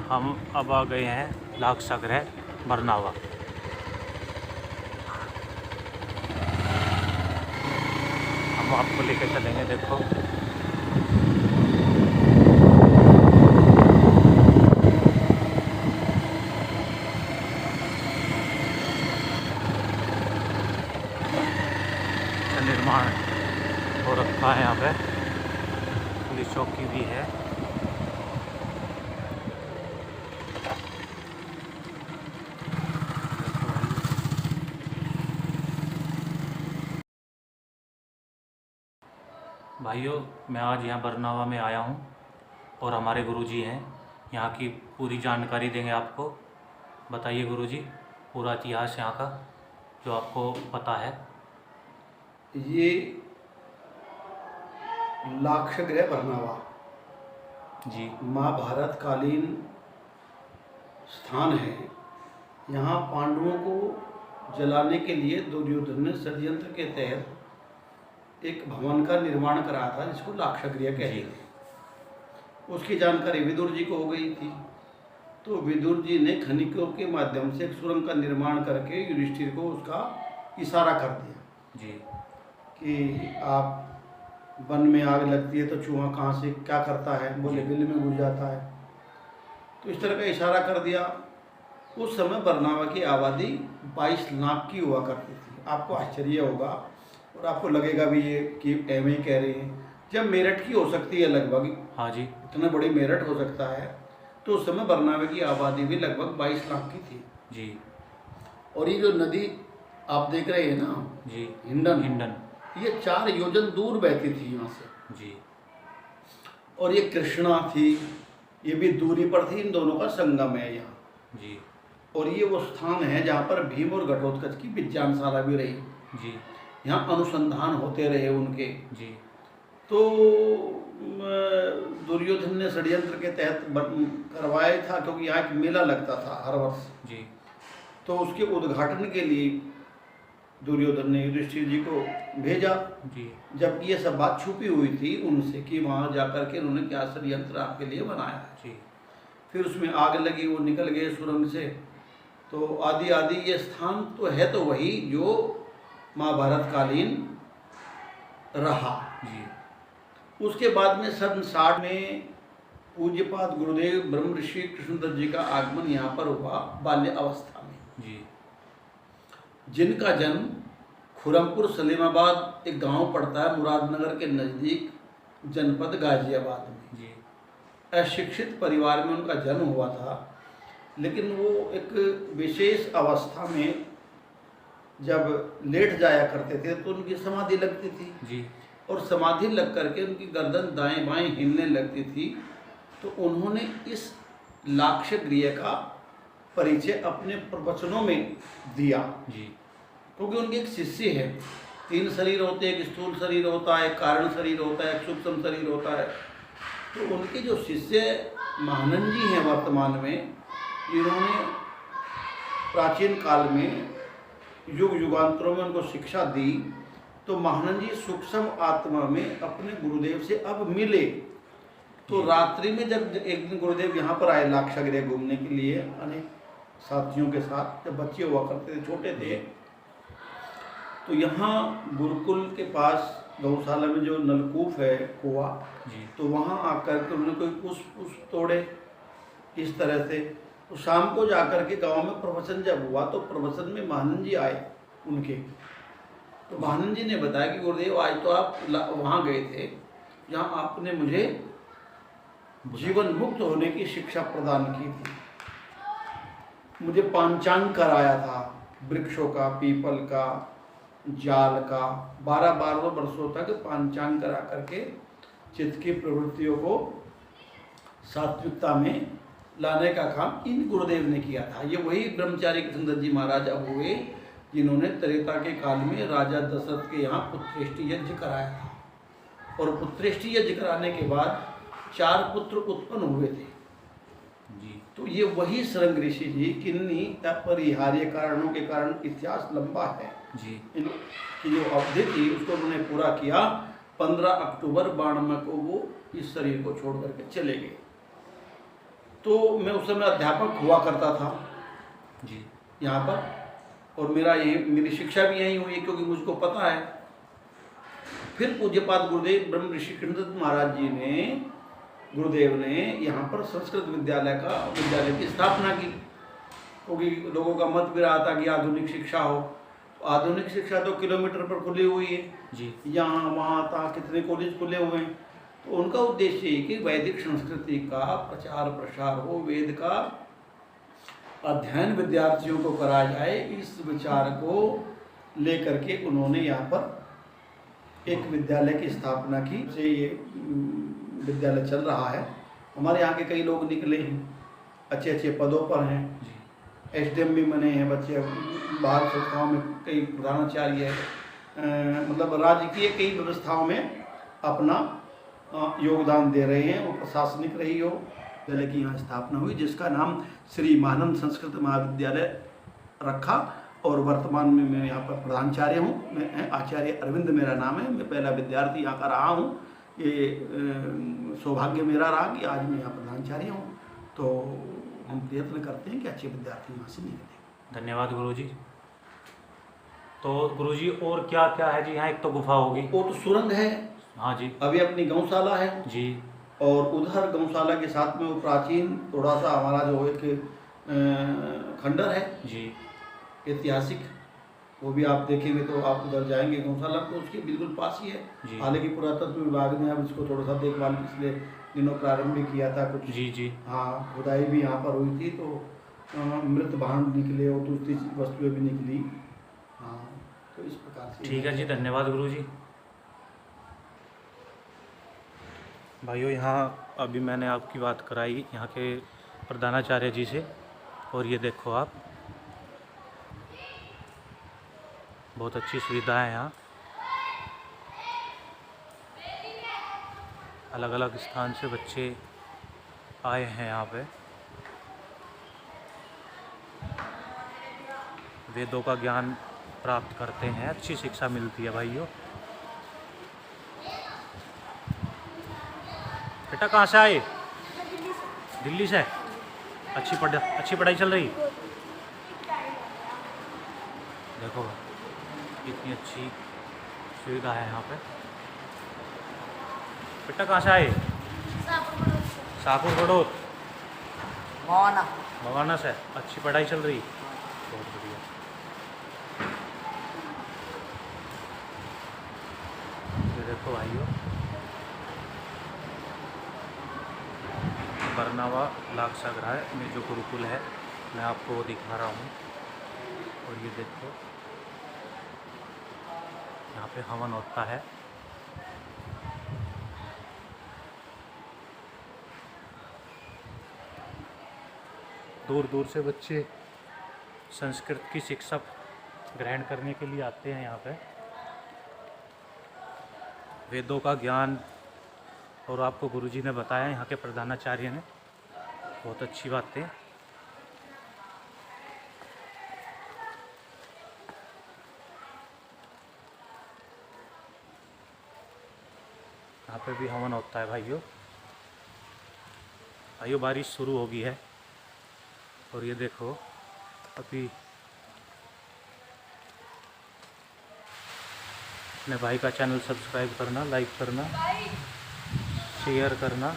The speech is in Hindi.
हम अब आ गए हैं लाक्षागृह बरनावा। हम आपको लेकर चलेंगे। देखो निर्माण हो रखा है, यहाँ पे पुलिस चौकी भी है। भाइयों, मैं आज यहाँ बरनावा में आया हूँ और हमारे गुरुजी हैं, यहाँ की पूरी जानकारी देंगे आपको। बताइए गुरुजी, पूरा इतिहास यहाँ का जो आपको पता है। ये लाक्षागृह बरनावा जी महाभारत कालीन स्थान है। यहाँ पांडवों को जलाने के लिए दुर्योधन ने षड्यंत्र के तहत एक भवन का निर्माण कराया था, जिसको लाक्षागृह कहते थे। उसकी जानकारी विदुर जी को हो गई थी, तो विदुर जी ने खनिकों के माध्यम से एक सुरंग का निर्माण करके युधिष्ठिर को उसका इशारा कर दिया जी कि आप वन में आग लगती है तो चूहा कहाँ से क्या करता है, बोले बिल में घुस जाता है। तो इस तरह का इशारा कर दिया। उस समय बरनावा की आबादी 22 लाख की हुआ करती थी। आपको आश्चर्य होगा और आपको लगेगा भी ये कि एम ही कह रहे हैं, जब मेरठ की हो सकती है लगभग, हाँ जी, इतना बड़ी मेरठ हो सकता है, तो उस समय बरनावा की आबादी भी लगभग 22 लाख की थी जी। और ये जो नदी आप देख रहे हैं ना जी हिंडन, ये 4 योजन दूर बहती थी यहाँ से जी। और ये कृष्णा थी, ये भी दूरी पर थी। इन दोनों का संगम है यहाँ जी। और ये वो स्थान है जहाँ पर भीम और घटोत्कच की विज्ञानशाला भी रही जी। यहाँ अनुसंधान होते रहे उनके। जी। तो दुर्योधन ने षड्यंत्र के तहत करवाया था, क्योंकि यहाँ एक मेला लगता था हर वर्ष जी। तो उसके उद्घाटन के लिए दुर्योधन ने युधिष्ठिर जी को भेजा जी। जबकि ये सब बात छुपी हुई थी उनसे कि वहाँ जाकर के उन्होंने क्या षड्यंत्र आपके लिए बनाया जी। फिर उसमें आग लगी, वो निकल गए सुरंग से। तो आदि आदि ये स्थान तो है तो वही जो महाभारत कालीन रहा। जी। उसके बाद में सन 60 में पूज्यपाद गुरुदेव ब्रह्म ऋषि कृष्णदत्त जी का आगमन यहाँ पर हुआ बाल्य अवस्था में जी। जिनका जन्म खुरमपुर सलीमाबाद एक गांव पड़ता है मुरादनगर के नज़दीक, जनपद गाजियाबाद में। जी। अशिक्षित परिवार में उनका जन्म हुआ था, लेकिन वो एक विशेष अवस्था में जब लेट जाया करते थे तो उनकी समाधि लगती थी जी। और समाधि लग करके उनकी गर्दन दाएं बाएं हिलने लगती थी। तो उन्होंने इस लाक्षागृह का परिचय अपने प्रवचनों में दिया जी। क्योंकि उनके एक शिष्य है। 3 शरीर होते हैं, एक स्थूल शरीर होता है, एक कारण शरीर होता है, एक सूक्ष्म शरीर होता है। तो उनके जो शिष्य महानंद जी हैं वर्तमान में, जिन्होंने प्राचीन काल में युग युगांतरों में उनको शिक्षा दी, तो महानंद जी सूक्ष्म आत्मा में अपने गुरुदेव से अब मिले। तो रात्रि में जब एक दिन गुरुदेव यहाँ पर आए लाक्षागृह घूमने के लिए अनेक साथियों के साथ, जब बच्चे हुआ करते थे, छोटे थे, तो यहाँ गुरुकुल के पास गौशाला में जो नलकूप है कुआ, तो वहाँ आकर के उन्होंने कोई पुष्प तोड़े इस तरह से। तो शाम को जाकर के गांव में प्रवचन जब हुआ तो प्रवचन में महानंद जी आए उनके। तो महानंद जी ने बताया कि गुरुदेव आज तो आप वहाँ गए थे जहाँ आपने मुझे जीवन मुक्त होने की शिक्षा प्रदान की थी। मुझे पांचांग कराया था, वृक्षों का, पीपल का, जाल का, 12 वर्षों तक पांचांग करा करके चित्त की प्रवृत्तियों को सात्विकता में लाने का काम इन गुरुदेव ने किया था। ये वही ब्रह्मचारी कृष्णदत्त जी महाराज अब हुए जिन्होंने त्रेता के काल में राजा दशरथ के यहाँ पुत्रेष्टि यज्ञ कराया था और पुत्रेष्टि यज्ञ कराने के बाद 4 पुत्र उत्पन्न हुए थे जी। तो ये वही शृंग ऋषि जी, किन्हीं अपरिहार्य कारणों के कारण इतिहास लंबा है जी। इनकी जो अवधि थी उसको उन्होंने पूरा किया। 15 अक्टूबर 92 को वो इस शरीर को छोड़ करके चले गए। तो मैं उस समय अध्यापक हुआ करता था जी यहाँ पर, और मेरी शिक्षा भी यहीं हुई क्योंकि मुझको पता है। फिर पूज्यपाद गुरुदेव ब्रह्म ऋषि कृष्णदत्त महाराज जी ने, गुरुदेव ने यहाँ पर संस्कृत विद्यालय की स्थापना की, क्योंकि लोगों का मत भी रहा था कि आधुनिक शिक्षा हो। आधुनिक शिक्षा तो किलोमीटर पर खुली हुई है जी यहाँ वहाँ तहाँ कितने कॉलेज खुले हुए हैं। तो उनका उद्देश्य है कि वैदिक संस्कृति का प्रचार प्रसार हो, वेद का अध्ययन विद्यार्थियों को कराया जाए। इस विचार को लेकर के उन्होंने यहाँ पर एक विद्यालय की स्थापना की। से ये विद्यालय चल रहा है। हमारे यहाँ के कई लोग निकले हैं, अच्छे अच्छे पदों पर हैं, एसडीएम भी बने हैं बच्चे, बाहर संस्थाओं में कई प्रधानाचार्य है, मतलब राज्य की कई व्यवस्थाओं में अपना योगदान दे रहे हैं। वो प्रशासनिक रही हो, विद्यालय की यहाँ स्थापना हुई जिसका नाम श्री मानंद संस्कृत महाविद्यालय रखा, और वर्तमान में मैं यहाँ पर प्रधानाचार्य हूँ। मैं आचार्य अरविंद मेरा नाम है। मैं पहला विद्यार्थी यहाँ का रहा हूँ। ये सौभाग्य मेरा रहा कि आज मैं यहाँ प्रधानाचार्य हूँ। तो हम प्रयत्न करते हैं कि अच्छे विद्यार्थी यहाँ से निकलें। धन्यवाद गुरुजी। तो गुरुजी और क्या क्या है जी यहाँ? एक तो गुफा होगी, वो तो सुरंग है। हाँ जी। अभी अपनी गौशाला है जी। और उधर गौशाला के साथ में वो प्राचीन थोड़ा सा हमारा जो एक खंडर है जी, ऐतिहासिक, वो भी आप देखेंगे तो आप उधर जाएंगे गौशाला तो उसके बिल्कुल पास ही है। हालांकि पुरातत्व विभाग ने अब इसको थोड़ा सा देखभाल पिछले दिनों प्रारंभ भी किया था कुछ। जी जी। हाँ, खुदाई भी यहाँ पर हुई थी तो मृत भांड निकले और दूसरी वस्तुएं भी निकली। हाँ, तो इस प्रकार से। ठीक है जी, धन्यवाद गुरुजी। भाइयों, यहाँ अभी मैंने आपकी बात कराई यहाँ के प्रधानाचार्य जी से, और ये देखो आप, बहुत अच्छी सुविधा है यहाँ। अलग अलग स्थान से बच्चे आए हैं यहाँ पे। वेदों का ज्ञान प्राप्त करते हैं, अच्छी शिक्षा मिलती है भाइयों। बेटा कहाँ से आए? दिल्ली से। अच्छी पढ़ाई चल रही? देखो कितनी अच्छी सुविधा है यहाँ पे। बेटा कहाँ से आए? शाहपुर बड़ौद। भवाना से। अच्छी पढ़ाई चल रही? बहुत बढ़िया। ये देखो भाइयों, बरनावा लाक्षागृह में जो गुरुकुल है, मैं आपको वो दिखा रहा हूँ। और ये देखो, यहाँ पे हवन होता है। दूर दूर से बच्चे संस्कृत की शिक्षा ग्रहण करने के लिए आते हैं यहाँ पे। वेदों का ज्ञान, और आपको गुरुजी ने बताया, यहाँ के प्रधानाचार्य ने, बहुत अच्छी बातें। यहाँ पे भी हवन होता है भाइयों। बारिश शुरू हो गई है, और ये देखो अभी अपने भाई का चैनल सब्सक्राइब करना, लाइक करना, शेयर करना।